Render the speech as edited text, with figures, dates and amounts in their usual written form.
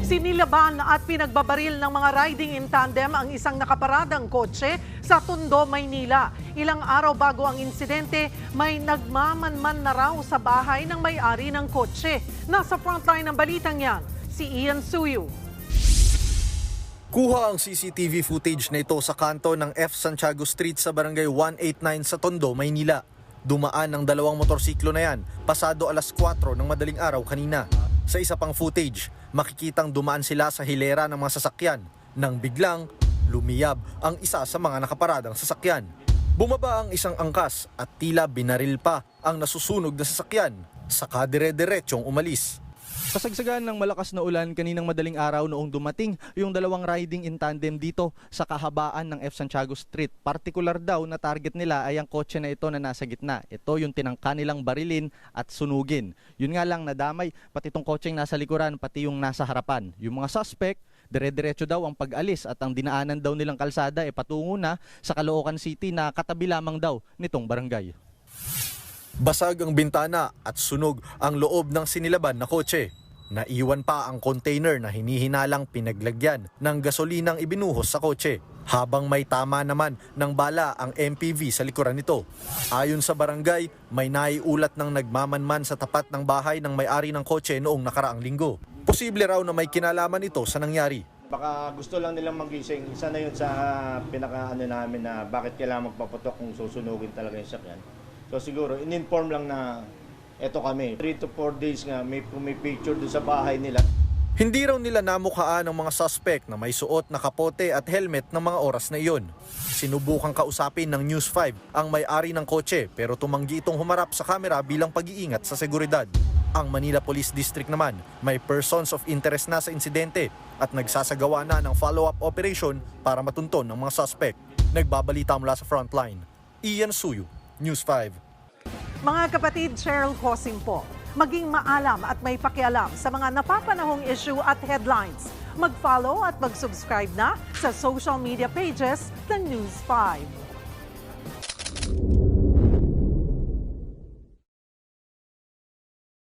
Sinilaban at pinagbabaril ng mga riding in tandem ang isang nakaparadang kotse sa Tondo, Maynila. Ilang araw bago ang insidente, may nagmamanman na raw sa bahay ng may-ari ng kotse. Nasa frontline ng balitang yan, si Ian Suyu. Kuha ang CCTV footage na ito sa kanto ng F. Santiago Street sa barangay 189 sa Tondo, Maynila. Dumaan ang dalawang motorsiklo na yan pasado alas 4 ng madaling araw kanina. Sa isa pang footage, makikitang dumaan sila sa hilera ng mga sasakyan nang biglang lumiyab ang isa sa mga nakaparadang sasakyan. Bumaba ang isang angkas at tila binaril pa ang nasusunog na sasakyan, saka dire-diretsong umalis. Kasagsagan ng malakas na ulan kaninang madaling araw noong dumating yung dalawang riding in tandem dito sa kahabaan ng F. Santiago Street. Partikular daw na target nila ay ang kotse na ito na nasa gitna. Ito yung tinangka nilang barilin at sunugin. Yun nga lang nadamay, pati itong kotseng nasa likuran, pati yung nasa harapan. Yung mga suspect, dire-diretso daw ang pag-alis at ang dinaanan daw nilang kalsada patungo na sa Caloocan City na katabi lamang daw nitong barangay. Basag ang bintana at sunog ang loob ng sinilaban na kotse. Naiwan pa ang container na hinihinalang pinaglagyan ng gasolinang ibinuhos sa kotse. Habang may tama naman ng bala ang MPV sa likuran nito. Ayon sa barangay, may naiulat ng nagmamanman sa tapat ng bahay ng may-ari ng kotse noong nakaraang linggo. Posible raw na may kinalaman ito sa nangyari. Baka gusto lang nilang magising. Isa na yun sa pinaka-ano namin na bakit kailangan magpaputok kung susunugin talaga yung sakyan. So siguro, in-inform lang na eto kami. 3 to 4 days nga may picture doon sa bahay nila. Hindi raw nila namukhaan ng mga suspect na may suot na kapote at helmet ng mga oras na iyon. Sinubukang kausapin ng News 5 ang may-ari ng kotse pero tumanggi itong humarap sa kamera bilang pag-iingat sa seguridad. Ang Manila Police District naman may persons of interest na sa insidente at nagsasagawa na ng follow-up operation para matunton ng mga suspect. Nagbabalita mula sa frontline, Ian Suyu, News 5. Mga kapatid, Cheryl Cosing po. Maging maalam at may pakialam sa mga napapanahong issue at headlines. Mag-follow at mag-subscribe na sa social media pages ng News 5.